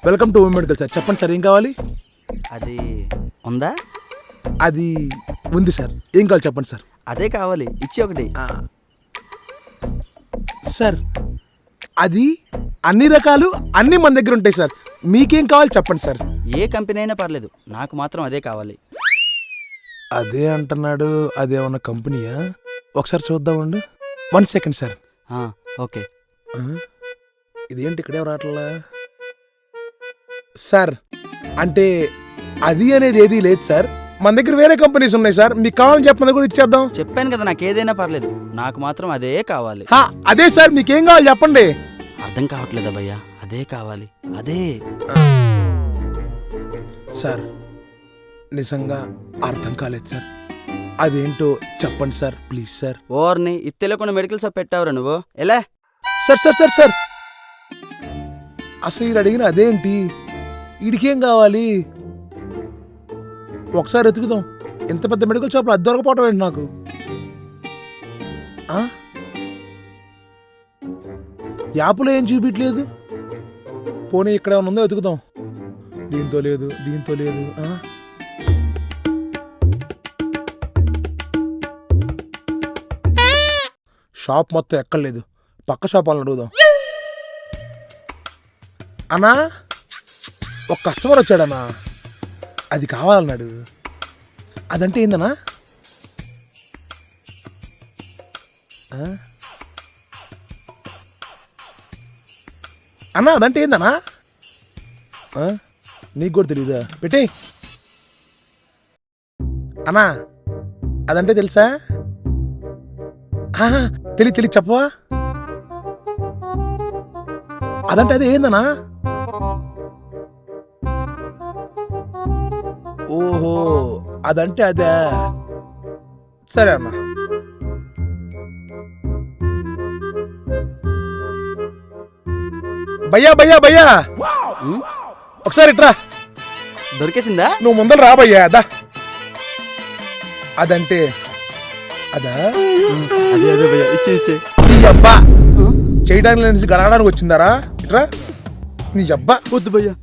Welcome to women medical sir. చెప్పండి sir, ఏం కావాలి? అది ఉందా? అది ఉంది సార్. ఏం కావాలి చెప్పండి సార్. అదే కావాలి, ఇచ్చి ఒకటి. సార్ అది అన్ని రకాలు అన్నీ మన దగ్గర ఉంటాయి సార్. మీకేం కావాలి చెప్పండి సార్. ఏ కంపెనీ అయినా పర్లేదు, నాకు మాత్రం అదే కావాలి. అదే అంటున్నాడు. అదేమన్నా కంపెనీయా? ఒకసారి చూద్దామండి. 1 సెకండ్ సార్. ఓకే. ఇదేంటి ఇక్కడే రావట్లా సార్? అంటే అది అనేది ఏదీ లేదు సార్. మన దగ్గర వేరే కంపెనీస్ ఉన్నాయి సార్. మీకు కావాలని చెప్పమని కూడా ఇచ్చేద్దాం. చెప్పాను కదా, నాకు ఏదైనా పర్లేదు, నాకు మాత్రం అదే కావాలి. అదే సార్, మీకేం కావాలి చెప్పండి. అర్థం కావట్లేదా భయ్యా? అదే కావాలి, అదే. సార్ నిజంగా అర్థం కాలేదు సార్. అదేంటో చెప్పండి సార్ ప్లీజ్ సార్. ఓర్ని ఇది తెలియకుండా మెడికల్ షాప్ పెట్టావురా నువ్వు. ఎలా? సార్ సార్ సార్ సార్ అసలు ఇది అడిగిన అదేంటి? వీడికేం కావాలి? ఒకసారి ఎతుకుదాం. ఎంత పెద్ద మెడికల్ షాప్లో అది దొరకపోవటం ఏంటి నాకు? యాప్లో ఏం చూపించలేదు. పోనీ ఇక్కడ ఏమైనా ఉందో ఎతుకుదాం. దీంతో లేదు, దీంతో లేదు. షాప్ మొత్తం ఎక్కర్లేదు. పక్క షాప్ వాళ్ళని అడుగుదాం. అన్నా, ఒక కస్టమర్ వచ్చాడన్నా, అది కావాలన్నాడు. అదంటే ఏందన్నా? అన్నా అదంటే ఏందన్నా? నీకు కూడా తెలీదా? పెట్టే అన్నా, అదంటే తెలుసా? తెలి చెప్పవా? అదంటే అదే ఏందన్నా? ఓహో, అదంటే అదే. సరే అన్నా. భయ్యా భయ్యా భయ్యా, ఒకసారి ఇట్రా. దొరికేసిందా? నువ్వు ముందర రా భయ్యా. అదా అదంటే అదా? అదే అదే భయ్యా, ఇచ్చే ఇచ్చే. నీ అబ్బా చేయడానికి నుంచి గడగడానికి వచ్చిందారా? ఇట్రా. నీ అబ్బా. వద్దు భయ్యా,